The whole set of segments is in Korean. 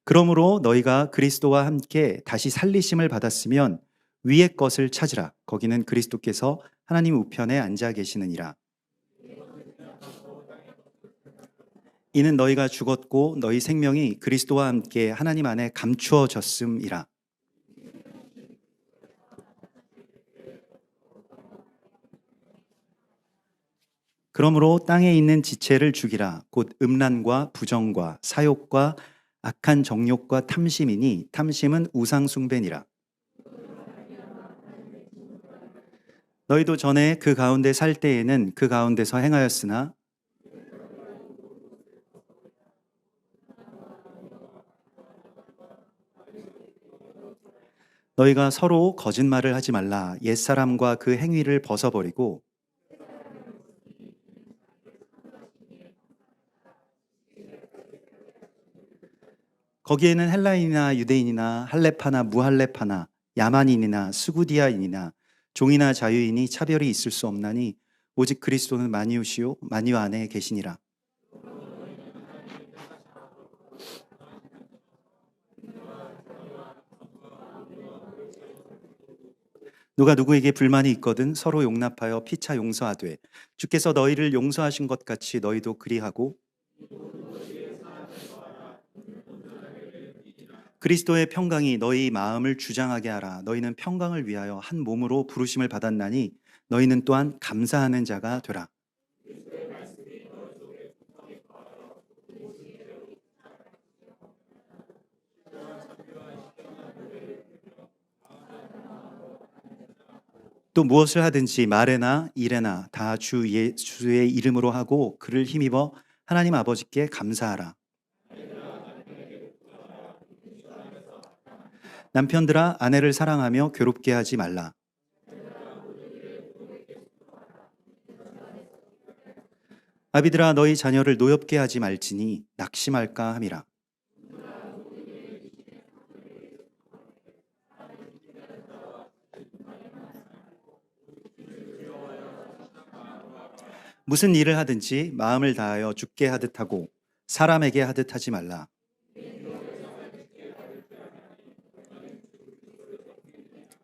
그러므로 너희가 그리스도와 함께 다시 살리심을 받았으면 위의 것을 찾으라. 거기는 그리스도께서 하나님 우편에 앉아 계시느니라. 이는 너희가 죽었고 너희 생명이 그리스도와 함께 하나님 안에 감추어졌음이라. 그러므로 땅에 있는 지체를 죽이라. 곧 음란과 부정과 사욕과 악한 정욕과 탐심이니 탐심은 우상 숭배니라. 너희도 전에 그 가운데 살 때에는 그 가운데서 행하였으나 너희가 서로 거짓말을 하지 말라. 옛사람과 그 행위를 벗어버리고 거기에는 헬라인이나 유대인이나 할레파나 무할레파나 야만인이나 스구디아인이나 종이나 자유인이 차별이 있을 수 없나니 오직 그리스도는 만유시요 만유 안에 계시니라. 누가 누구에게 불만이 있거든 서로 용납하여 피차 용서하되 주께서 너희를 용서하신 것 같이 너희도 그리하고 그리스도의 평강이 너희 마음을 주장하게 하라. 너희는 평강을 위하여 한 몸으로 부르심을 받았나니 너희는 또한 감사하는 자가 되라. 또 무엇을 하든지 말에나 일에나 다 주 예수의 이름으로 하고 그를 힘입어 하나님 아버지께 감사하라. 남편들아 아내를 사랑하며 괴롭게 하지 말라. 아비들아 너희 자녀를 노엽게 하지 말지니 낙심할까 함이라. 무슨 일을 하든지 마음을 다하여 주께 하듯 하고 사람에게 하듯 하지 말라.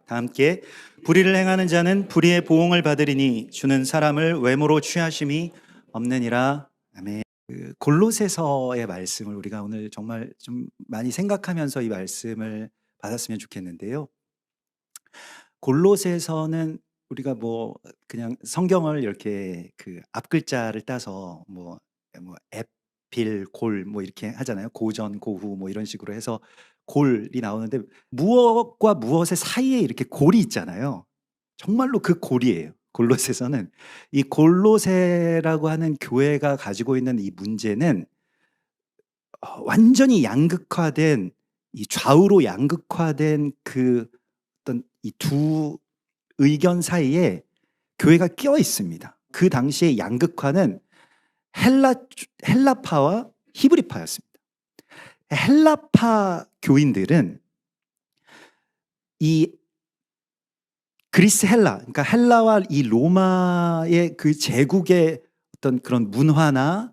다 함께 불의를 행하는 자는 불의의 보응을 받으리니 주는 사람을 외모로 취하심이 없느니라. 아멘. 골로새서의 말씀을 우리가 오늘 정말 좀 많이 생각하면서 이 말씀을 받았으면 좋겠는데요. 골로새서는 우리가 뭐 그냥 성경을 이렇게 그 앞글자를 따서 뭐 에필, 골 뭐 이렇게 하잖아요. 고전, 고후 뭐 이런 식으로 해서 골이 나오는데 무엇과 무엇의 사이에 이렇게 골이 있잖아요. 정말로 그 골이에요. 골로새서는 이 골로새라고 하는 교회가 가지고 있는 이 문제는 완전히 양극화된 이 좌우로 양극화된 그 어떤 이 두 의견 사이에 교회가 끼어 있습니다. 그 당시에 양극화는 헬라파와 히브리파였습니다. 헬라파 교인들은 이 그리스 헬라, 그러니까 헬라와 이 로마의 그 제국의 어떤 그런 문화나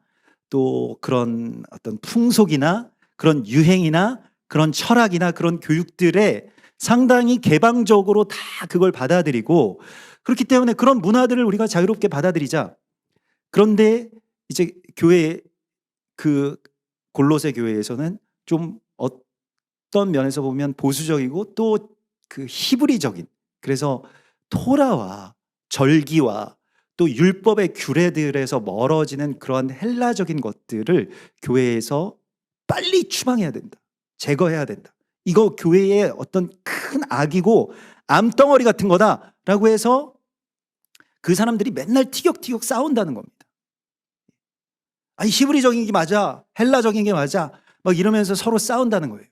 또 그런 어떤 풍속이나 그런 유행이나 그런 철학이나 그런 교육들에 상당히 개방적으로 다 그걸 받아들이고 그렇기 때문에 그런 문화들을 우리가 자유롭게 받아들이자. 그런데 이제 교회 그 골로새 교회에서는 좀 어떤 면에서 보면 보수적이고 또 그 히브리적인, 그래서 토라와 절기와 또 율법의 규례들에서 멀어지는 그런 헬라적인 것들을 교회에서 빨리 추방해야 된다. 제거해야 된다. 이거 교회의 어떤 큰 악이고 암덩어리 같은 거다라고 해서 그 사람들이 맨날 티격티격 싸운다는 겁니다. 아니 히브리적인 게 맞아, 헬라적인 게 맞아, 막 이러면서 서로 싸운다는 거예요.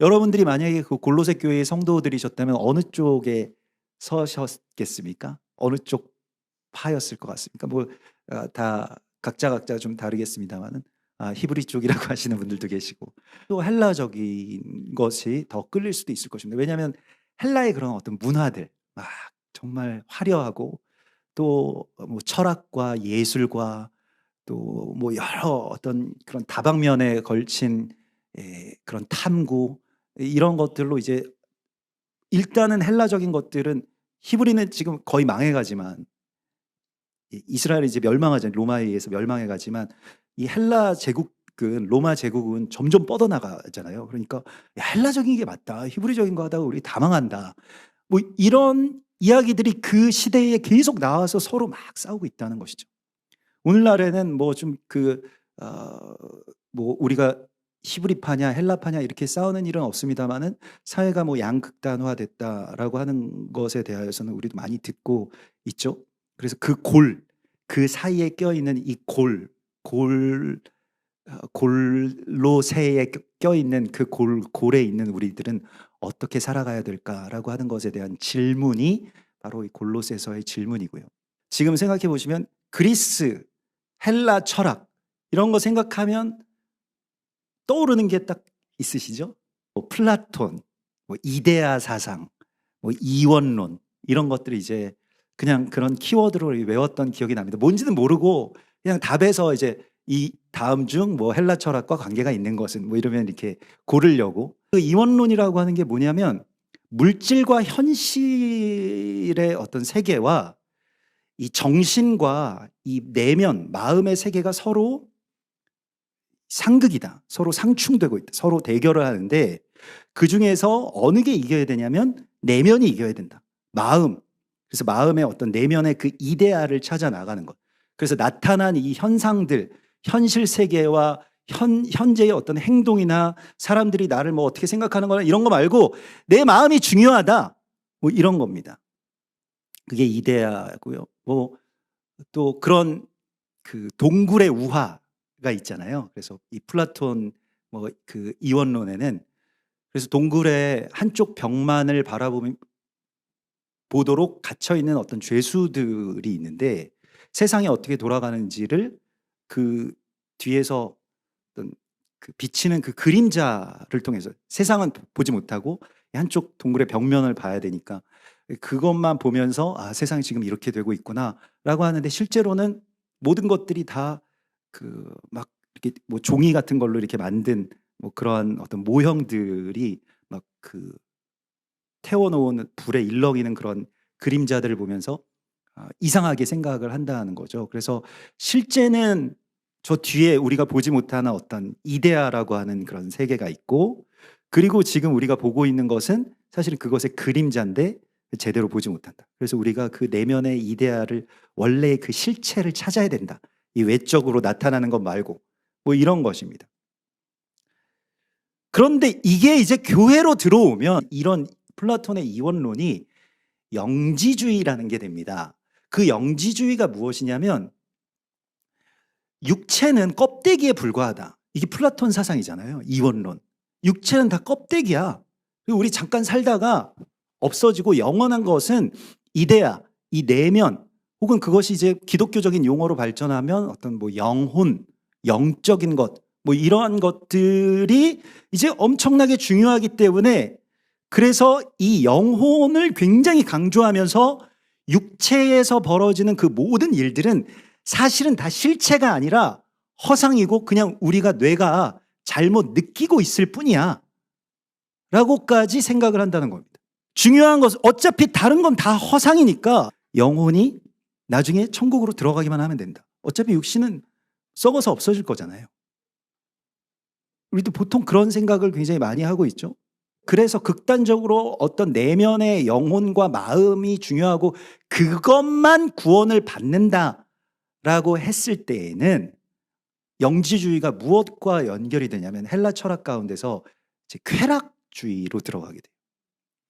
여러분들이 만약에 그 골로새 교회의 성도들이셨다면 어느 쪽에 서셨겠습니까? 어느 쪽 파였을 것 같습니까? 뭐 다 각자 좀 다르겠습니다만은 히브리 쪽이라고 하시는 분들도 계시고 또 헬라적인 것이 더 끌릴 수도 있을 것입니다. 왜냐하면 헬라의 그런 어떤 문화들 막 정말 화려하고 또 뭐 철학과 예술과 또 뭐 여러 어떤 그런 다방면에 걸친 그런 탐구 이런 것들로 이제 일단은 헬라적인 것들은 히브리는 지금 거의 망해가지만 이스라엘이 이제 멸망하잖아요. 로마에 의해서 멸망해가지만 이 헬라 제국은 로마 제국은 점점 뻗어나가잖아요. 그러니까 야, 헬라적인 게 맞다. 히브리적인 거 하다가 우리 다 망한다. 뭐 이런 이야기들이 그 시대에 계속 나와서 서로 막 싸우고 있다는 것이죠. 오늘날에는 뭐 좀 뭐 우리가 히브리파냐 헬라파냐 이렇게 싸우는 일은 없습니다만은 사회가 뭐 양극단화됐다라고 하는 것에 대하여서는 우리도 많이 듣고 있죠. 그래서 그 사이에 껴있는 이 골로새에 껴있는 그 골에 있는 우리들은 어떻게 살아가야 될까라고 하는 것에 대한 질문이 바로 이 골로새서의 질문이고요. 지금 생각해 보시면 그리스, 헬라 철학 이런 거 생각하면 떠오르는 게 딱 있으시죠? 뭐 플라톤, 뭐 이데아 사상, 뭐 이원론 이런 것들이 이제 그냥 그런 키워드로 외웠던 기억이 납니다. 뭔지는 모르고 그냥 답에서 이제 이 다음 중 뭐 헬라 철학과 관계가 있는 것은 뭐 이러면 이렇게 고르려고 그 이원론이라고 하는 게 뭐냐면 물질과 현실의 어떤 세계와 이 정신과 이 내면 마음의 세계가 서로 상극이다. 서로 상충되고 있다. 서로 대결을 하는데 그중에서 어느 게 이겨야 되냐면 내면이 이겨야 된다. 마음. 그래서 마음의 어떤 내면의 그 이데아를 찾아 나가는 것. 그래서 나타난 이 현상들, 현실 세계와 현재의 어떤 행동이나 사람들이 나를 뭐 어떻게 생각하는 거나 이런 거 말고 내 마음이 중요하다. 뭐 이런 겁니다. 그게 이데아고요. 뭐 또 그런 그 동굴의 우화가 있잖아요. 그래서 이 플라톤 뭐 그 이원론에는 그래서 동굴의 한쪽 벽만을 보도록 갇혀 있는 어떤 죄수들이 있는데 세상이 어떻게 돌아가는지를 그 뒤에서 어떤 그 비치는 그 그림자를 통해서 세상은 보지 못하고 한쪽 동굴의 벽면을 봐야 되니까 그것만 보면서 아, 세상이 지금 이렇게 되고 있구나라고 하는데 실제로는 모든 것들이 다 그 막 이렇게 뭐 종이 같은 걸로 이렇게 만든 뭐 그러한 어떤 모형들이 막 그 태워놓은 불에 일렁이는 그런 그림자들을 보면서 이상하게 생각을 한다는 거죠. 그래서 실제는 저 뒤에 우리가 보지 못하는 어떤 이데아라고 하는 그런 세계가 있고 그리고 지금 우리가 보고 있는 것은 사실은 그것의 그림자인데 제대로 보지 못한다. 그래서 우리가 그 내면의 이데아를 원래의 그 실체를 찾아야 된다. 이 외적으로 나타나는 것 말고 뭐 이런 것입니다. 그런데 이게 이제 교회로 들어오면 이런 플라톤의 이원론이 영지주의라는 게 됩니다. 그 영지주의가 무엇이냐면 육체는 껍데기에 불과하다. 이게 플라톤 사상이잖아요. 이원론. 육체는 다 껍데기야. 그리고 우리 잠깐 살다가 없어지고 영원한 것은 이데아, 이 내면 혹은 그것이 이제 기독교적인 용어로 발전하면 어떤 뭐 영혼, 영적인 것 뭐 이러한 것들이 이제 엄청나게 중요하기 때문에 그래서 이 영혼을 굉장히 강조하면서 육체에서 벌어지는 그 모든 일들은 사실은 다 실체가 아니라 허상이고 그냥 우리가 뇌가 잘못 느끼고 있을 뿐이야 라고까지 생각을 한다는 겁니다. 중요한 것은 어차피 다른 건 다 허상이니까 영혼이 나중에 천국으로 들어가기만 하면 된다. 어차피 육신은 썩어서 없어질 거잖아요. 우리도 보통 그런 생각을 굉장히 많이 하고 있죠. 그래서 극단적으로 어떤 내면의 영혼과 마음이 중요하고 그것만 구원을 받는다라고 했을 때에는 영지주의가 무엇과 연결이 되냐면 헬라 철학 가운데서 이제 쾌락주의로 들어가게 돼요.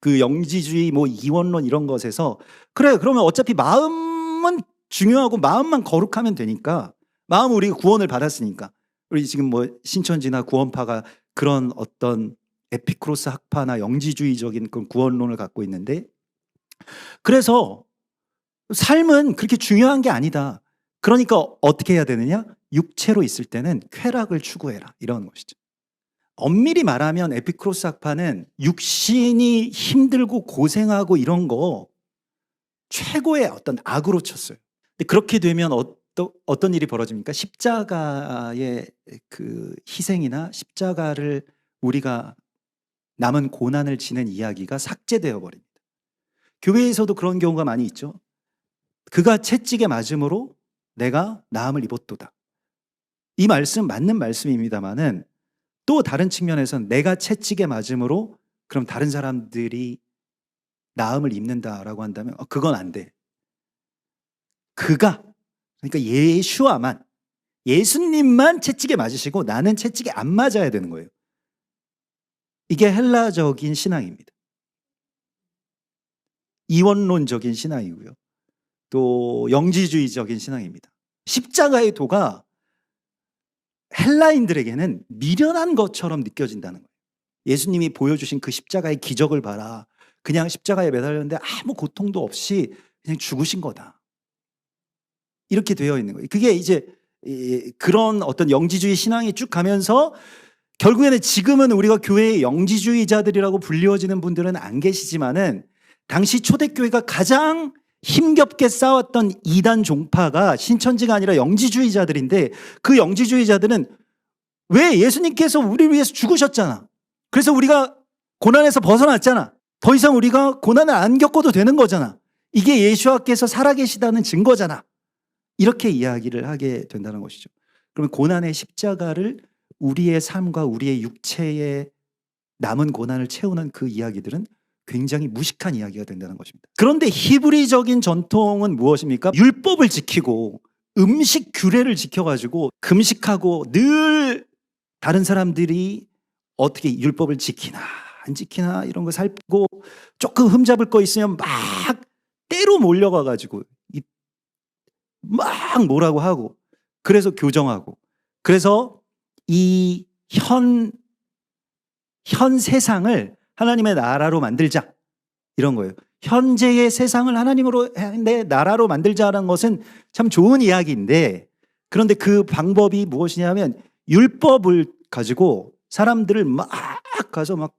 그 영지주의 뭐 이원론 이런 것에서 그래 그러면 어차피 마음은 중요하고 마음만 거룩하면 되니까 마음은 우리가 구원을 받았으니까 우리 지금 뭐 신천지나 구원파가 그런 어떤 에피크로스 학파나 영지주의적인 그런 구원론을 갖고 있는데 그래서 삶은 그렇게 중요한 게 아니다. 그러니까 어떻게 해야 되느냐? 육체로 있을 때는 쾌락을 추구해라. 이런 것이죠. 엄밀히 말하면 에피크로스 학파는 육신이 힘들고 고생하고 이런 거 최고의 어떤 악으로 쳤어요. 근데 그렇게 되면 어떤 일이 벌어집니까? 십자가의 그 희생이나 십자가를 우리가 남은 고난을 지는 이야기가 삭제되어 버립니다. 교회에서도 그런 경우가 많이 있죠. 그가 채찍에 맞음으로 내가 나음을 입었도다. 이 말씀 맞는 말씀입니다만은 또 다른 측면에서는 내가 채찍에 맞음으로 그럼 다른 사람들이 나음을 입는다라고 한다면 그건 안 돼. 그가, 그러니까 예수님만 채찍에 맞으시고 나는 채찍에 안 맞아야 되는 거예요. 이게 헬라적인 신앙입니다. 이원론적인 신앙이고요. 또 영지주의적인 신앙입니다. 십자가의 도가 헬라인들에게는 미련한 것처럼 느껴진다는 거예요. 예수님이 보여주신 그 십자가의 기적을 봐라. 그냥 십자가에 매달렸는데 아무 고통도 없이 그냥 죽으신 거다. 이렇게 되어 있는 거예요. 그게 이제 그런 어떤 영지주의 신앙이 쭉 가면서 결국에는 지금은 우리가 교회의 영지주의자들이라고 불리워지는 분들은 안 계시지만은 당시 초대교회가 가장 힘겹게 싸웠던 이단 종파가 신천지가 아니라 영지주의자들인데 그 영지주의자들은 왜 예수님께서 우리를 위해서 죽으셨잖아. 그래서 우리가 고난에서 벗어났잖아. 더 이상 우리가 고난을 안 겪어도 되는 거잖아. 이게 예수와께서 살아계시다는 증거잖아. 이렇게 이야기를 하게 된다는 것이죠. 그러면 고난의 십자가를 우리의 삶과 우리의 육체의 남은 고난을 채우는 그 이야기들은 굉장히 무식한 이야기가 된다는 것입니다. 그런데 히브리적인 전통은 무엇입니까? 율법을 지키고 음식 규례를 지켜가지고 금식하고 늘 다른 사람들이 어떻게 율법을 지키나 안 지키나 이런 거 살고 조금 흠잡을 거 있으면 막 때로 몰려가가지고 막 뭐라고 하고 그래서 교정하고 그래서 이 현 세상을 하나님의 나라로 만들자 이런 거예요. 현재의 세상을 하나님으로 내 나라로 만들자라는 것은 참 좋은 이야기인데 그런데 그 방법이 무엇이냐면 율법을 가지고 사람들을 막 가서 막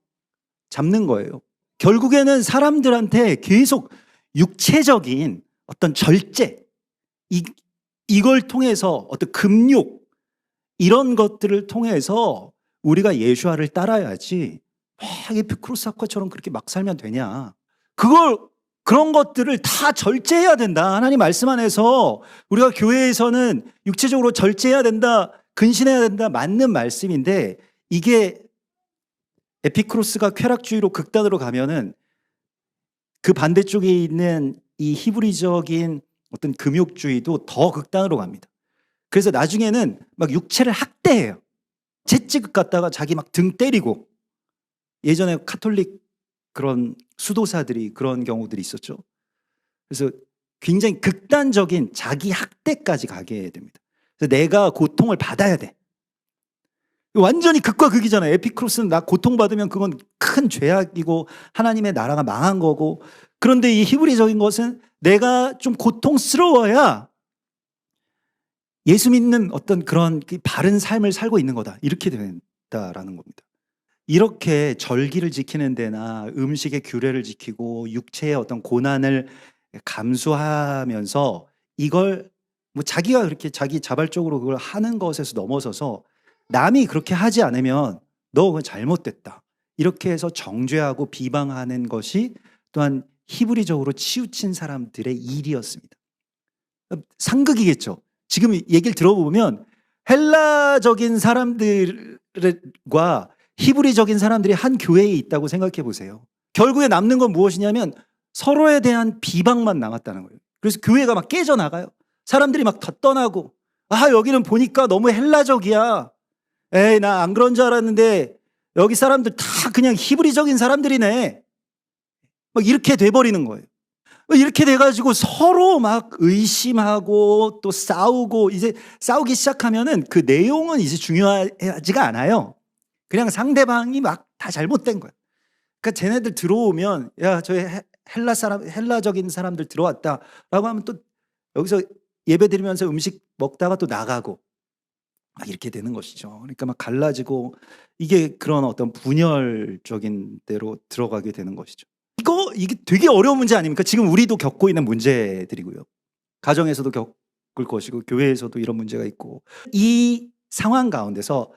잡는 거예요. 결국에는 사람들한테 계속 육체적인 어떤 절제 이걸 통해서 어떤 금욕 이런 것들을 통해서 우리가 예수와를 따라야지 막 에피쿠로스학과처럼 그렇게 막 살면 되냐. 그런 것들을 다 절제해야 된다. 하나님 말씀 안에서 우리가 교회에서는 육체적으로 절제해야 된다. 근신해야 된다. 맞는 말씀인데 이게 에피쿠로스가 쾌락주의로 극단으로 가면은 그 반대쪽에 있는 이 히브리적인 어떤 금욕주의도 더 극단으로 갑니다. 그래서 나중에는 막 육체를 학대해요. 채찍 갖다가 자기 막 등 때리고 예전에 카톨릭 그런 수도사들이 그런 경우들이 있었죠. 그래서 굉장히 극단적인 자기 학대까지 가게 됩니다. 그래서 내가 고통을 받아야 돼. 완전히 극과 극이잖아요. 에피쿠로스는 나 고통받으면 그건 큰 죄악이고 하나님의 나라가 망한 거고 그런데 이 히브리적인 것은 내가 좀 고통스러워야 예수 믿는 어떤 그런 바른 삶을 살고 있는 거다. 이렇게 된다라는 겁니다. 이렇게 절기를 지키는 데나 음식의 규례를 지키고 육체의 어떤 고난을 감수하면서 이걸 뭐 자기가 그렇게 자기 자발적으로 그걸 하는 것에서 넘어서서 남이 그렇게 하지 않으면 너 그건 잘못됐다. 이렇게 해서 정죄하고 비방하는 것이 또한 히브리적으로 치우친 사람들의 일이었습니다. 상극이겠죠. 지금 얘기를 들어보면 헬라적인 사람들과 히브리적인 사람들이 한 교회에 있다고 생각해 보세요. 결국에 남는 건 무엇이냐면 서로에 대한 비방만 남았다는 거예요. 그래서 교회가 막 깨져나가요. 사람들이 막 다 떠나고 여기는 보니까 너무 헬라적이야. 에이 나 안 그런 줄 알았는데 여기 사람들 다 그냥 히브리적인 사람들이네. 막 이렇게 돼버리는 거예요. 이렇게 돼가지고 서로 막 의심하고 또 싸우고 이제 싸우기 시작하면은 그 내용은 이제 중요하지가 않아요. 그냥 상대방이 막 다 잘못된 거야. 그러니까 쟤네들 들어오면 야, 저희 헬라적인 사람들 들어왔다라고 하면 또 여기서 예배 드리면서 음식 먹다가 또 나가고 막 이렇게 되는 것이죠. 그러니까 막 갈라지고 이게 그런 어떤 분열적인 데로 들어가게 되는 것이죠. 이게 되게 어려운 문제 아닙니까? 지금 우리도 겪고 있는 문제들이고요. 가정에서도 겪을 것이고 교회에서도 이런 문제가 있고 이 상황 가운데서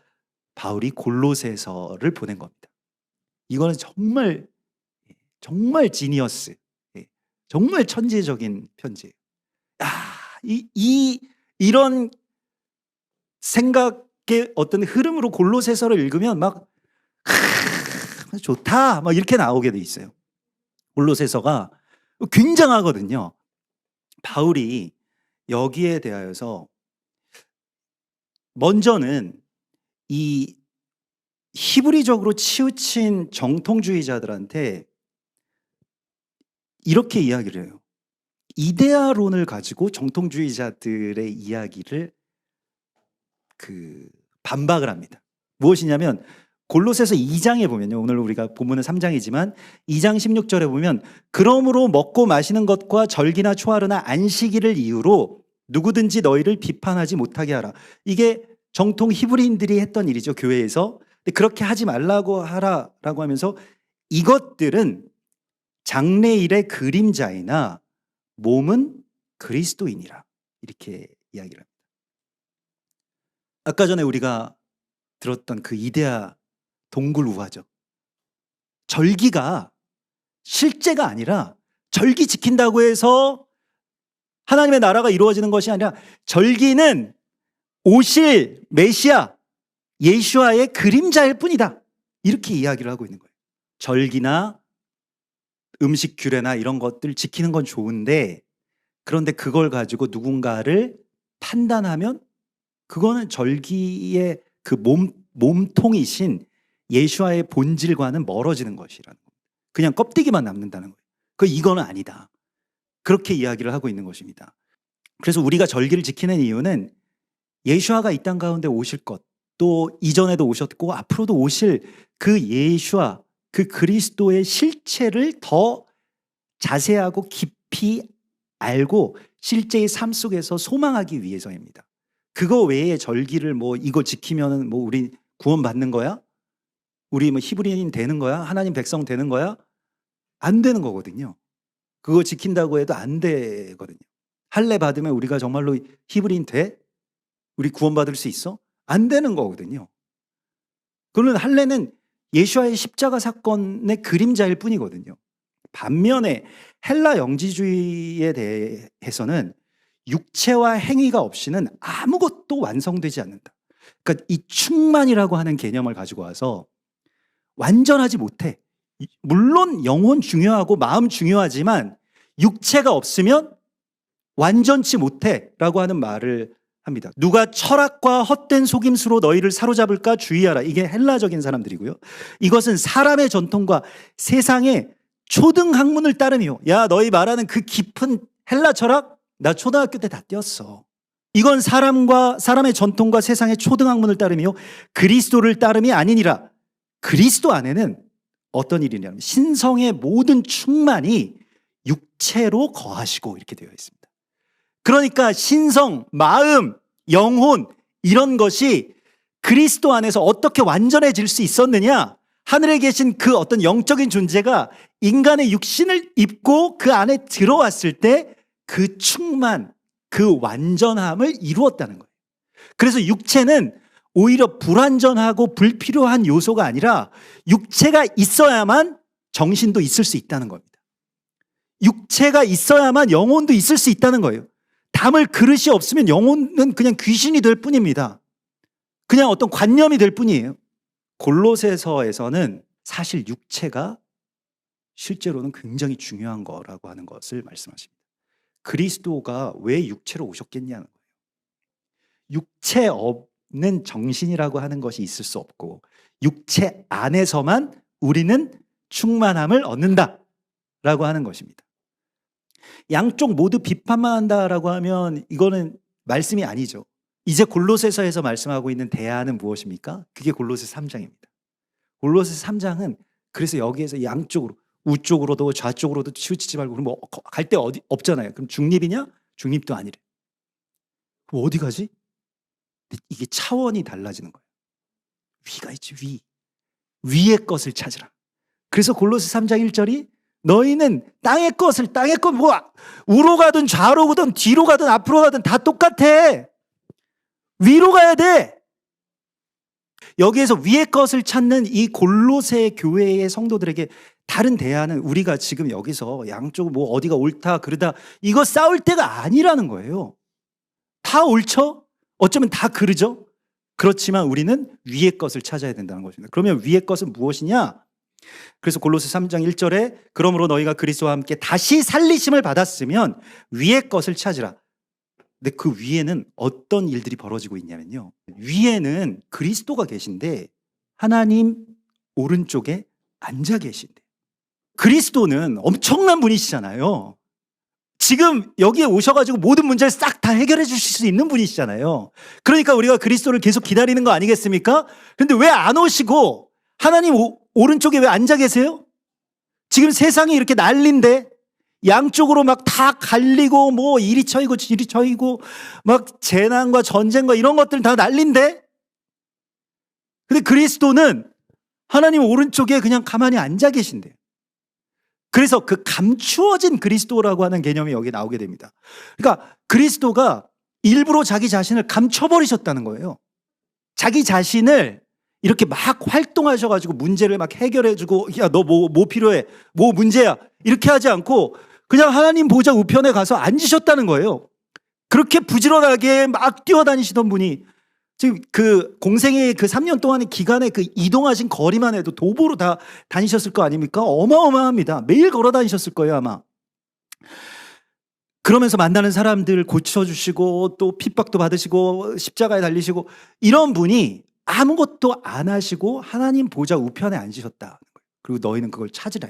바울이 골로새서를 보낸 겁니다. 이거는 정말 지니어스, 정말 천재적인 편지예요. 이런 생각의 어떤 흐름으로 골로새서를 읽으면 막 좋다 막 이렇게 나오게 돼 있어요. 골로새서가 굉장하거든요. 바울이 여기에 대하여서 먼저는 이 히브리적으로 치우친 정통주의자들한테 이렇게 이야기를 해요. 이데아론을 가지고 정통주의자들의 이야기를 반박을 합니다. 무엇이냐면 골로새서 2장에 보면요. 오늘 우리가 본문은 3장이지만 2장 16절에 보면 그러므로 먹고 마시는 것과 절기나 초하루나 안식일을 이유로 누구든지 너희를 비판하지 못하게 하라. 이게 정통 히브리인들이 했던 일이죠. 교회에서. 근데 그렇게 하지 말라고 하라라고 하면서 이것들은 장래일의 그림자이나 몸은 그리스도인이라 이렇게 이야기를 합니다. 아까 전에 우리가 들었던 그 이데아 동굴 우화죠. 절기가 실제가 아니라 절기 지킨다고 해서 하나님의 나라가 이루어지는 것이 아니라 절기는 오실 메시아 예수와의 그림자일 뿐이다. 이렇게 이야기를 하고 있는 거예요. 절기나 음식 규례나 이런 것들 지키는 건 좋은데 그런데 그걸 가지고 누군가를 판단하면 그거는 절기의 그 몸통이신 예수와의 본질과는 멀어지는 것이라는 겁니다. 그냥 껍데기만 남는다는 거예요. 이거는 아니다. 그렇게 이야기를 하고 있는 것입니다. 그래서 우리가 절기를 지키는 이유는 예수와가 이 땅 가운데 오실 것, 또 이전에도 오셨고 앞으로도 오실 그 예수와 그 그리스도의 실체를 더 자세하고 깊이 알고 실제의 삶 속에서 소망하기 위해서입니다. 그거 외에 절기를 이거 지키면은 우리 구원 받는 거야? 우리 히브리인 되는 거야? 하나님 백성 되는 거야? 안 되는 거거든요. 그거 지킨다고 해도 안 되거든요. 할례 받으면 우리가 정말로 히브리인 돼? 우리 구원 받을 수 있어? 안 되는 거거든요. 그러면 할례는 예수와의 십자가 사건의 그림자일 뿐이거든요. 반면에 헬라 영지주의에 대해서는 육체와 행위가 없이는 아무것도 완성되지 않는다. 그러니까 이 충만이라고 하는 개념을 가지고 와서 완전하지 못해. 물론 영혼 중요하고 마음 중요하지만 육체가 없으면 완전치 못해 라고 하는 말을 합니다. 누가 철학과 헛된 속임수로 너희를 사로잡을까 주의하라. 이게 헬라적인 사람들이고요. 이것은 사람의 전통과 세상의 초등학문을 따르며 야 너희 말하는 그 깊은 헬라 철학 나 초등학교 때 다 띄었어. 이건 사람의 전통과 세상의 초등학문을 따르며 그리스도를 따름이 아니니라. 그리스도 안에는 어떤 일이냐면 신성의 모든 충만이 육체로 거하시고 이렇게 되어 있습니다. 그러니까 신성, 마음, 영혼 이런 것이 그리스도 안에서 어떻게 완전해질 수 있었느냐? 하늘에 계신 그 어떤 영적인 존재가 인간의 육신을 입고 그 안에 들어왔을 때 그 충만, 그 완전함을 이루었다는 거예요. 그래서 육체는 오히려 불완전하고 불필요한 요소가 아니라 육체가 있어야만 정신도 있을 수 있다는 겁니다. 육체가 있어야만 영혼도 있을 수 있다는 거예요. 담을 그릇이 없으면 영혼은 그냥 귀신이 될 뿐입니다. 그냥 어떤 관념이 될 뿐이에요. 골로새서에서는 사실 육체가 실제로는 굉장히 중요한 거라고 하는 것을 말씀하십니다. 그리스도가 왜 육체로 오셨겠냐는 거예요. 육체 없는 정신이라고 하는 것이 있을 수 없고 육체 안에서만 우리는 충만함을 얻는다라고 하는 것입니다. 양쪽 모두 비판만 한다라고 하면 이거는 말씀이 아니죠. 이제 골로새서에서 말씀하고 있는 대안은 무엇입니까? 그게 골로새 3장입니다. 골로새 3장은 그래서 여기에서 양쪽으로 우쪽으로도 좌쪽으로도 치우치지 말고 갈 데 어디 없잖아요. 그럼 중립이냐? 중립도 아니래. 그럼 어디 가지? 이게 차원이 달라지는 거예요. 위가 있지 위. 위의 것을 찾으라. 그래서 골로새 3장 1절이 너희는 땅의 것 우로 가든 좌로 가든 뒤로 가든 앞으로 가든 다 똑같아. 위로 가야 돼. 여기에서 위의 것을 찾는 이 골로새 교회의 성도들에게 다른 대안은 우리가 지금 여기서 양쪽 뭐 어디가 옳다 그르다 이거 싸울 때가 아니라는 거예요. 다 옳죠? 어쩌면 다 그르죠? 그렇지만 우리는 위의 것을 찾아야 된다는 것입니다. 그러면 위의 것은 무엇이냐? 그래서 골로새 3장 1절에 그러므로 너희가 그리스도와 함께 다시 살리심을 받았으면 위의 것을 찾으라. 근데 그 위에는 어떤 일들이 벌어지고 있냐면요. 위에는 그리스도가 계신데 하나님 오른쪽에 앉아 계신대. 그리스도는 엄청난 분이시잖아요. 지금 여기에 오셔가지고 모든 문제를 싹 다 해결해 주실 수 있는 분이시잖아요. 그러니까 우리가 그리스도를 계속 기다리는 거 아니겠습니까? 그런데 왜 안 오시고 하나님 오른쪽에 왜 앉아 계세요? 지금 세상이 이렇게 난리인데 양쪽으로 막 다 갈리고 뭐 이리 쳐이고 저리 쳐이고 막 재난과 전쟁과 이런 것들 다 난리인데 근데 그리스도는 하나님 오른쪽에 그냥 가만히 앉아 계신대요. 그래서 그 감추어진 그리스도라고 하는 개념이 여기 나오게 됩니다. 그러니까 그리스도가 일부러 자기 자신을 감춰버리셨다는 거예요. 자기 자신을 이렇게 막 활동하셔가지고 문제를 막 해결해주고 야 너 뭐 필요해? 뭐 문제야? 이렇게 하지 않고 그냥 하나님 보좌 우편에 가서 앉으셨다는 거예요. 그렇게 부지런하게 막 뛰어다니시던 분이 지금 그 공생의 그 3년 동안의 기간에 그 이동하신 거리만 해도 도보로 다 다니셨을 거 아닙니까? 어마어마합니다. 매일 걸어 다니셨을 거예요, 아마. 그러면서 만나는 사람들 고쳐주시고 또 핍박도 받으시고 십자가에 달리시고 이런 분이 아무것도 안 하시고 하나님 보좌 우편에 앉으셨다. 그리고 너희는 그걸 찾으라.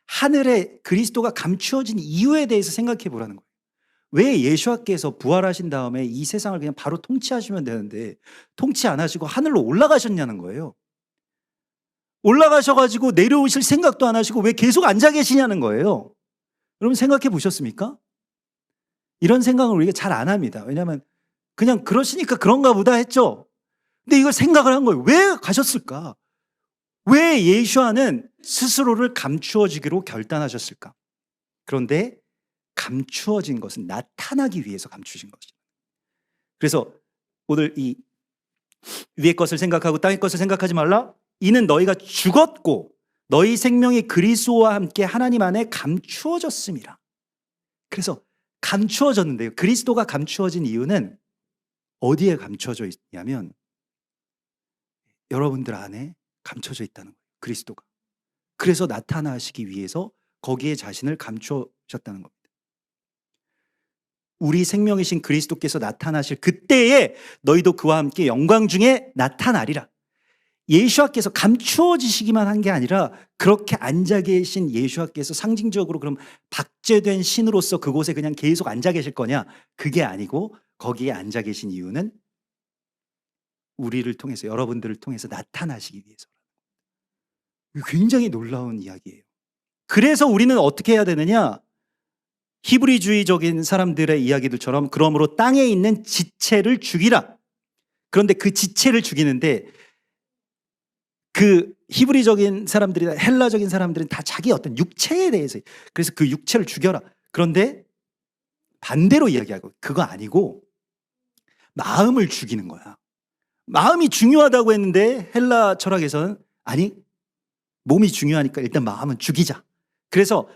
하늘에 그리스도가 감추어진 이유에 대해서 생각해 보라는 거예요. 왜 예수와께서 부활하신 다음에 이 세상을 그냥 바로 통치하시면 되는데 통치 안 하시고 하늘로 올라가셨냐는 거예요. 올라가셔가지고 내려오실 생각도 안 하시고 왜 계속 앉아 계시냐는 거예요. 여러분 생각해 보셨습니까? 이런 생각을 우리가 잘 안 합니다. 왜냐하면 그냥 그러시니까 그런가 보다 했죠. 근데 이걸 생각을 한 거예요. 왜 가셨을까? 왜 예수와는 스스로를 감추어지기로 결단하셨을까? 그런데 감추어진 것은 나타나기 위해서 감추신 것이죠. 그래서 오늘 이 위의 것을 생각하고 땅의 것을 생각하지 말라. 이는 너희가 죽었고 너희 생명이 그리스도와 함께 하나님 안에 감추어졌음이라. 그래서 감추어졌는데요. 그리스도가 감추어진 이유는 어디에 감춰져 있냐면 여러분들 안에 감춰져 있다는 거예요. 그리스도가. 그래서 나타나시기 위해서 거기에 자신을 감추셨다는 겁니다. 우리 생명이신 그리스도께서 나타나실 그때에 너희도 그와 함께 영광 중에 나타나리라. 예수와께서 감추어지시기만 한 게 아니라 그렇게 앉아 계신 예수와께서 상징적으로 그럼 박제된 신으로서 그곳에 그냥 계속 앉아 계실 거냐? 그게 아니고 거기에 앉아 계신 이유는 우리를 통해서 여러분들을 통해서 나타나시기 위해서. 굉장히 놀라운 이야기예요. 그래서 우리는 어떻게 해야 되느냐? 히브리주의적인 사람들의 이야기들처럼 그러므로 땅에 있는 지체를 죽이라. 그런데 그 지체를 죽이는데 그 히브리적인 사람들이나 헬라적인 사람들은 다 자기 어떤 육체에 대해서 그래서 그 육체를 죽여라. 그런데 반대로 이야기하고 그거 아니고 마음을 죽이는 거야. 마음이 중요하다고 했는데 헬라 철학에서는 아니 몸이 중요하니까 일단 마음은 죽이자. 그래서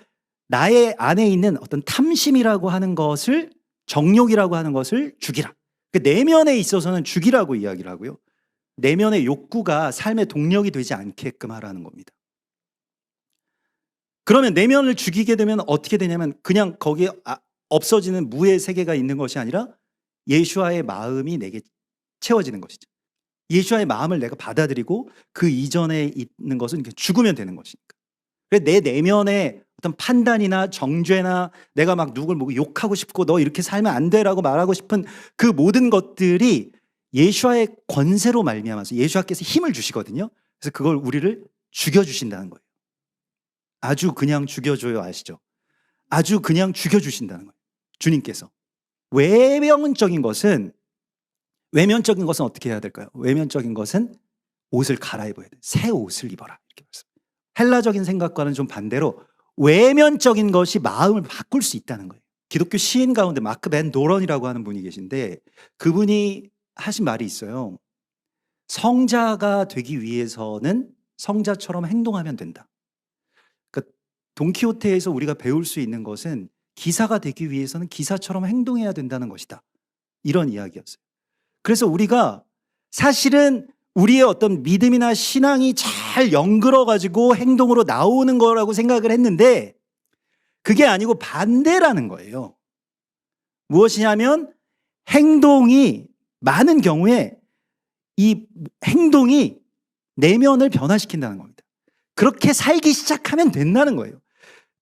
나의 안에 있는 어떤 탐심이라고 하는 것을 정욕이라고 하는 것을 죽이라. 그 내면에 있어서는 죽이라고 이야기를 하고요. 내면의 욕구가 삶의 동력이 되지 않게끔 하라는 겁니다. 그러면 내면을 죽이게 되면 어떻게 되냐면 그냥 거기에 없어지는 무의 세계가 있는 것이 아니라 예수와의 마음이 내게 채워지는 것이죠. 예수와의 마음을 내가 받아들이고 그 이전에 있는 것은 죽으면 되는 것이니까. 내 내면의 어떤 판단이나 정죄나 내가 막 누굴 뭐 욕하고 싶고 너 이렇게 살면 안 돼라고 말하고 싶은 그 모든 것들이 예수와의 권세로 말미암아서 예수와께서 힘을 주시거든요. 그래서 그걸 우리를 죽여주신다는 거예요. 아주 그냥 죽여줘요. 아시죠? 아주 그냥 죽여주신다는 거예요. 주님께서. 외면적인 것은 어떻게 해야 될까요? 외면적인 것은 옷을 갈아입어야 돼. 새 옷을 입어라. 이렇게 말씀. 헬라적인 생각과는 좀 반대로 외면적인 것이 마음을 바꿀 수 있다는 거예요. 기독교 시인 가운데 마크 벤 도런이라고 하는 분이 계신데 그분이 하신 말이 있어요. 성자가 되기 위해서는 성자처럼 행동하면 된다. 그러니까 돈키호테에서 우리가 배울 수 있는 것은 기사가 되기 위해서는 기사처럼 행동해야 된다는 것이다. 이런 이야기였어요. 그래서 우리가 사실은 우리의 어떤 믿음이나 신앙이 잘 연결어 가지고 행동으로 나오는 거라고 생각을 했는데 그게 아니고 반대라는 거예요. 무엇이냐면 행동이 많은 경우에 이 행동이 내면을 변화시킨다는 겁니다. 그렇게 살기 시작하면 된다는 거예요.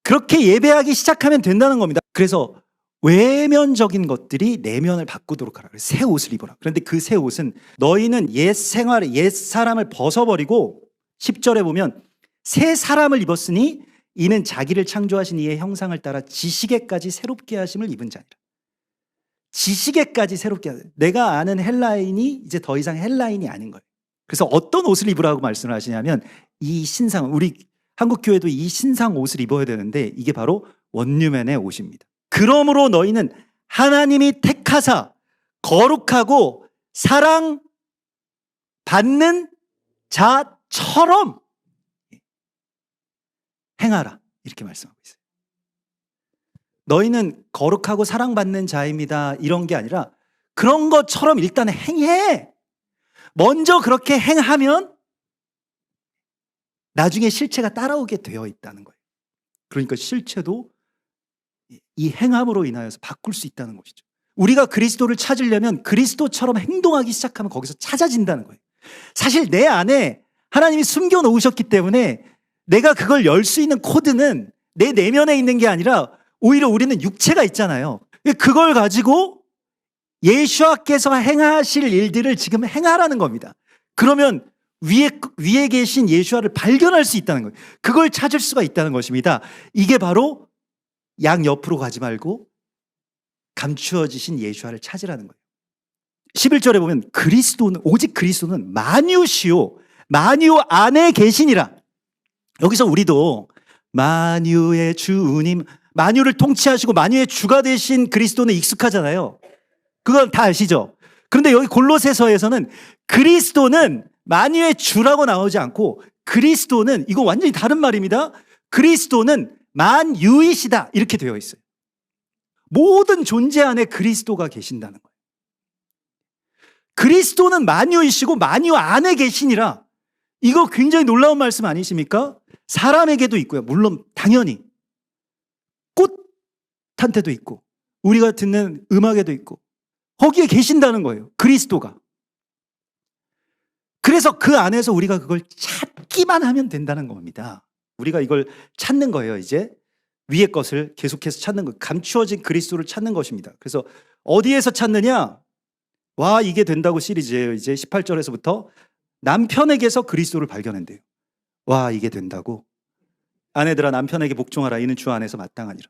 그렇게 예배하기 시작하면 된다는 겁니다. 그래서 외면적인 것들이 내면을 바꾸도록 하라. 새 옷을 입어라. 그런데 그 새 옷은 너희는 옛 생활, 옛 사람을 벗어버리고 10절에 보면 새 사람을 입었으니 이는 자기를 창조하신 이의 형상을 따라 지식에까지 새롭게 하심을 입은 자니라. 지식에까지 새롭게 내가 아는 헬라인이 이제 더 이상 헬라인이 아닌 거예요. 그래서 어떤 옷을 입으라고 말씀을 하시냐면 이 신상, 우리 한국교회도 이 신상 옷을 입어야 되는데 이게 바로 원류맨의 옷입니다. 그러므로 너희는 하나님이 택하사 거룩하고 사랑받는 자처럼 행하라. 이렇게 말씀하고 있어요. 너희는 거룩하고 사랑받는 자입니다. 이런 게 아니라 그런 것처럼 일단 행해. 먼저 그렇게 행하면 나중에 실체가 따라오게 되어 있다는 거예요. 그러니까 실체도 이 행함으로 인하여서 바꿀 수 있다는 것이죠. 우리가 그리스도를 찾으려면 그리스도처럼 행동하기 시작하면 거기서 찾아진다는 거예요. 사실 내 안에 하나님이 숨겨 놓으셨기 때문에 내가 그걸 열 수 있는 코드는 내 내면에 있는 게 아니라 오히려 우리는 육체가 있잖아요. 그걸 가지고 예수와께서 행하실 일들을 지금 행하라는 겁니다. 그러면 위에 계신 예수와를 발견할 수 있다는 거예요. 그걸 찾을 수가 있다는 것입니다. 이게 바로 양 옆으로 가지 말고 감추어지신 예수와를 찾으라는 거예요. 11절에 보면 그리스도는 오직 그리스도는 만유시요 만유 안에 계시니라. 여기서 우리도 만유의 주님, 만유를 통치하시고 만유의 주가 되신 그리스도는 익숙하잖아요. 그건 다 아시죠? 그런데 여기 골로새서에서는 그리스도는 만유의 주라고 나오지 않고 그리스도는, 이거 완전히 다른 말입니다. 그리스도는 만유이시다 이렇게 되어 있어요. 모든 존재 안에 그리스도가 계신다는 거예요. 그리스도는 만유이시고 만유 안에 계시니라. 이거 굉장히 놀라운 말씀 아니십니까? 사람에게도 있고요. 물론 당연히 꽃한테도 있고 우리가 듣는 음악에도 있고 거기에 계신다는 거예요. 그리스도가. 그래서 그 안에서 우리가 그걸 찾기만 하면 된다는 겁니다. 우리가 이걸 찾는 거예요. 이제 위의 것을 계속해서 찾는 거, 감추어진 그리스도를 찾는 것입니다. 그래서 어디에서 찾느냐? 와, 이게 된다고 시리즈예요. 이제 18절에서부터 남편에게서 그리스도를 발견한대요. 와, 이게 된다고? 아내들아 남편에게 복종하라. 이는 주 안에서 마땅하니라.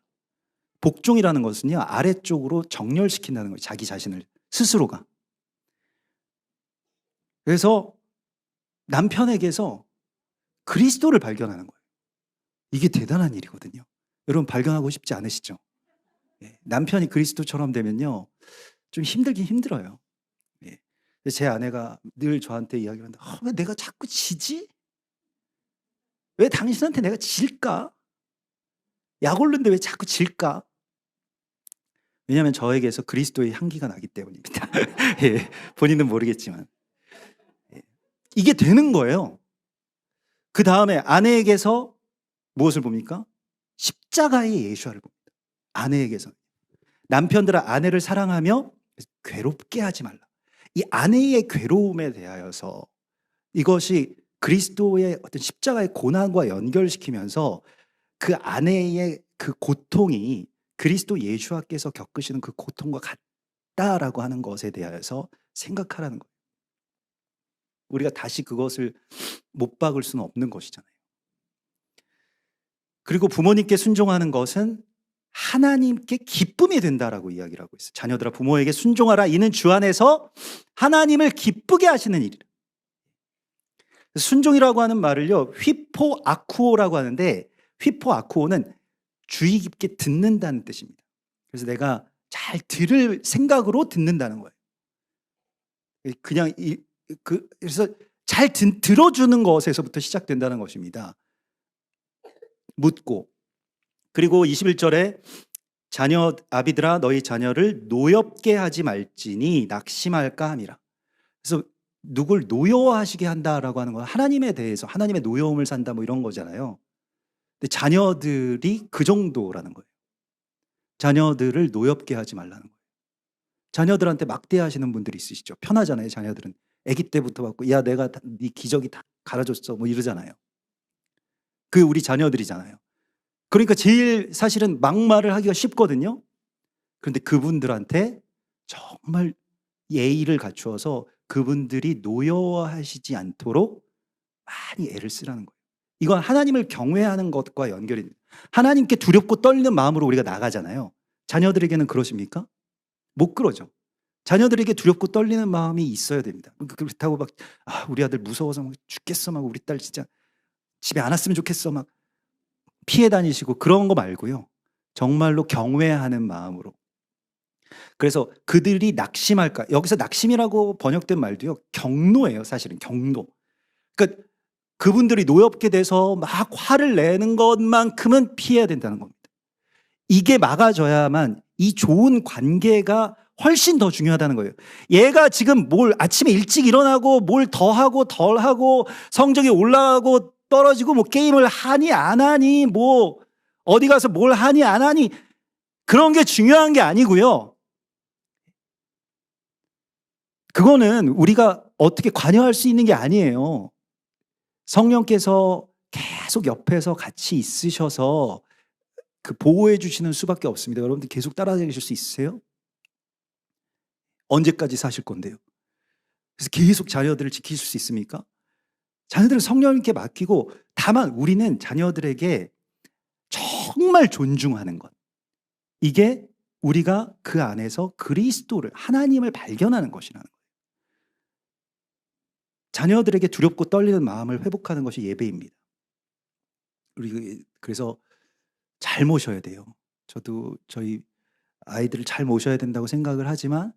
복종이라는 것은요, 아래쪽으로 정렬시킨다는 거예요. 자기 자신을 스스로가. 그래서 남편에게서 그리스도를 발견하는 거예요. 이게 대단한 일이거든요. 여러분 발견하고 싶지 않으시죠? 네. 남편이 그리스도처럼 되면요 좀 힘들긴 힘들어요. 네. 제 아내가 늘 저한테 이야기를 하는데 왜 내가 자꾸 지지? 왜 당신한테 내가 질까? 약 오르는데 왜 자꾸 질까? 왜냐하면 저에게서 그리스도의 향기가 나기 때문입니다. 예, 본인은 모르겠지만 예, 이게 되는 거예요. 그 다음에 아내에게서 무엇을 봅니까? 십자가의 예수와를 봅니다. 아내에게서. 남편들아 아내를 사랑하며 괴롭게 하지 말라. 이 아내의 괴로움에 대하여서 이것이 그리스도의 어떤 십자가의 고난과 연결시키면서 그 아내의 그 고통이 그리스도 예수와께서 겪으시는 그 고통과 같다라고 하는 것에 대하여서 생각하라는 거예요. 우리가 다시 그것을 못 박을 수는 없는 것이잖아요. 그리고 부모님께 순종하는 것은 하나님께 기쁨이 된다라고 이야기를 하고 있어요. 자녀들아 부모에게 순종하라. 이는 주 안에서 하나님을 기쁘게 하시는 일이라. 순종이라고 하는 말을요, 휘포 아쿠오라고 하는데 휘포 아쿠오는 주의 깊게 듣는다는 뜻입니다. 그래서 내가 잘 들을 생각으로 듣는다는 거예요. 그냥 그래서 잘 들어주는 것에서부터 시작된다는 것입니다. 묻고. 그리고 21절에 아비들아 너희 자녀를 노엽게 하지 말지니 낙심할까 함이라. 그래서 누굴 노여워하시게 한다라고 하는 건 하나님에 대해서 하나님의 노여움을 산다 뭐 이런 거잖아요. 근데 자녀들이 그 정도라는 거예요. 자녀들을 노엽게 하지 말라는 거예요. 자녀들한테 막대하시는 분들이 있으시죠. 편하잖아요. 자녀들은 아기 때부터 받고 야 내가 네 기저귀 다 갈아줬어 뭐 이러잖아요. 그 우리 자녀들이잖아요. 그러니까 제일 사실은 막말을 하기가 쉽거든요. 그런데 그분들한테 정말 예의를 갖추어서 그분들이 노여워하시지 않도록 많이 애를 쓰라는 거예요. 이건 하나님을 경외하는 것과 연결이 됩니다. 하나님께 두렵고 떨리는 마음으로 우리가 나가잖아요. 자녀들에게는 그러십니까? 못 그러죠. 자녀들에게 두렵고 떨리는 마음이 있어야 됩니다. 그렇다고 막 우리 아들 무서워서 막 죽겠어 막 우리 딸 진짜 집에 안 왔으면 좋겠어 막 피해 다니시고 그런 거 말고요. 정말로 경외하는 마음으로. 그래서 그들이 낙심할까? 여기서 낙심이라고 번역된 말도요. 경노예요, 사실은 경노. 그러니까 그분들이 노엽게 돼서 막 화를 내는 것만큼은 피해야 된다는 겁니다. 이게 막아져야만 이 좋은 관계가 훨씬 더 중요하다는 거예요. 얘가 지금 뭘 아침에 일찍 일어나고 뭘 더하고 덜하고 성적이 올라가고 떨어지고 뭐 게임을 하니 안 하니 뭐 어디 가서 뭘 하니 안 하니 그런 게 중요한 게 아니고요. 그거는 우리가 어떻게 관여할 수 있는 게 아니에요. 성령께서 계속 옆에서 같이 있으셔서 그 보호해 주시는 수밖에 없습니다. 여러분들 계속 따라다니실 수 있으세요? 언제까지 사실 건데요? 그래서 계속 자녀들을 지키실 수 있습니까? 자녀들을 성령님께 맡기고 다만 우리는 자녀들에게 정말 존중하는 것. 이게 우리가 그 안에서 그리스도를 하나님을 발견하는 것이라는 거예요. 자녀들에게 두렵고 떨리는 마음을 회복하는 것이 예배입니다. 우리 그래서 잘 모셔야 돼요. 저도 저희 아이들을 잘 모셔야 된다고 생각을 하지만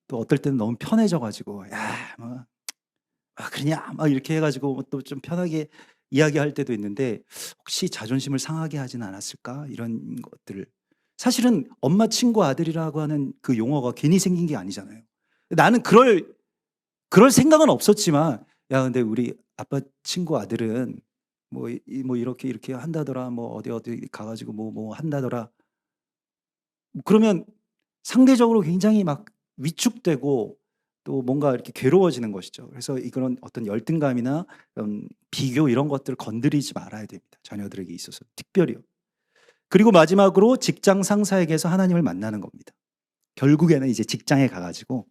또 어떨 때는 너무 편해져 가지고 야, 뭐 그러냐 막 이렇게 해 가지고 또 좀 편하게 이야기할 때도 있는데 혹시 자존심을 상하게 하진 않았을까? 이런 것들을. 사실은 엄마 친구 아들이라고 하는 그 용어가 괜히 생긴 게 아니잖아요. 나는 그럴 생각은 없었지만 야 근데 우리 아빠 친구 아들은 뭐 이렇게 한다더라. 뭐 어디 가 가지고 뭐 한다더라. 그러면 상대적으로 굉장히 막 위축되고 또 뭔가 이렇게 괴로워지는 것이죠. 그래서 이런 어떤 열등감이나 비교 이런 것들을 건드리지 말아야 됩니다. 자녀들에게 있어서 특별히요. 그리고 마지막으로 직장 상사에게서 하나님을 만나는 겁니다. 결국에는 이제 직장에 가 가지고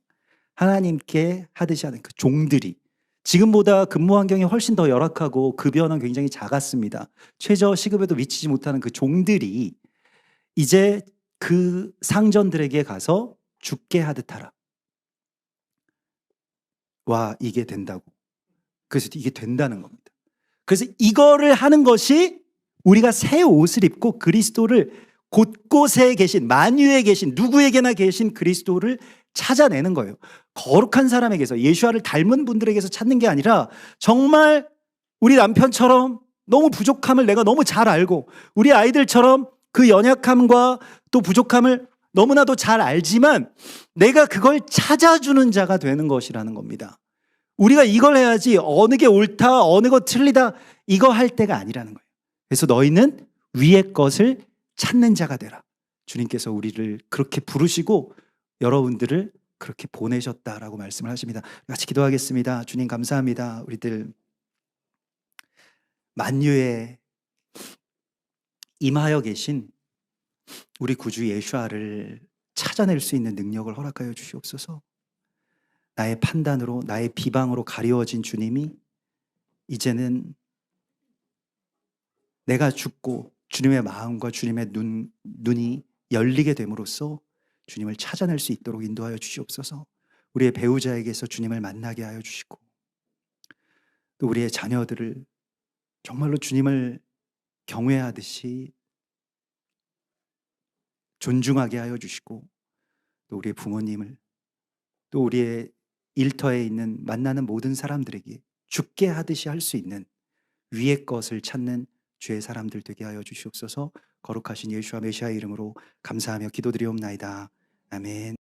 하나님께 하듯이 하는 그 종들이 지금보다 근무 환경이 훨씬 더 열악하고 급여는 굉장히 작았습니다. 최저 시급에도 미치지 못하는 그 종들이 이제 그 상전들에게 가서 죽게 하듯 하라. 와, 이게 된다고. 그래서 이게 된다는 겁니다. 그래서 이거를 하는 것이 우리가 새 옷을 입고 그리스도를 곳곳에 계신 만유에 계신 누구에게나 계신 그리스도를 찾아내는 거예요. 거룩한 사람에게서 예수와를 닮은 분들에게서 찾는 게 아니라 정말 우리 남편처럼 너무 부족함을 내가 너무 잘 알고 우리 아이들처럼 그 연약함과 또 부족함을 너무나도 잘 알지만 내가 그걸 찾아주는 자가 되는 것이라는 겁니다. 우리가 이걸 해야지 어느 게 옳다 어느 거 틀리다 이거 할 때가 아니라는 거예요. 그래서 너희는 위의 것을 찾는 자가 되라. 주님께서 우리를 그렇게 부르시고 여러분들을 그렇게 보내셨다라고 말씀을 하십니다. 같이 기도하겠습니다. 주님 감사합니다. 우리들 만유에 임하여 계신 우리 구주 예수아를 찾아낼 수 있는 능력을 허락하여 주시옵소서. 나의 판단으로 나의 비방으로 가리워진 주님이 이제는 내가 죽고 주님의 마음과 주님의 눈이 열리게 됨으로써 주님을 찾아낼 수 있도록 인도하여 주시옵소서. 우리의 배우자에게서 주님을 만나게 하여 주시고 또 우리의 자녀들을 정말로 주님을 경외하듯이 존중하게 하여 주시고 또 우리의 부모님을 또 우리의 일터에 있는 만나는 모든 사람들에게 죽게 하듯이 할 수 있는 위의 것을 찾는 주의 사람들 되게 하여 주시옵소서. 거룩하신 예수와 메시아의 이름으로 감사하며 기도드리옵나이다. 아멘.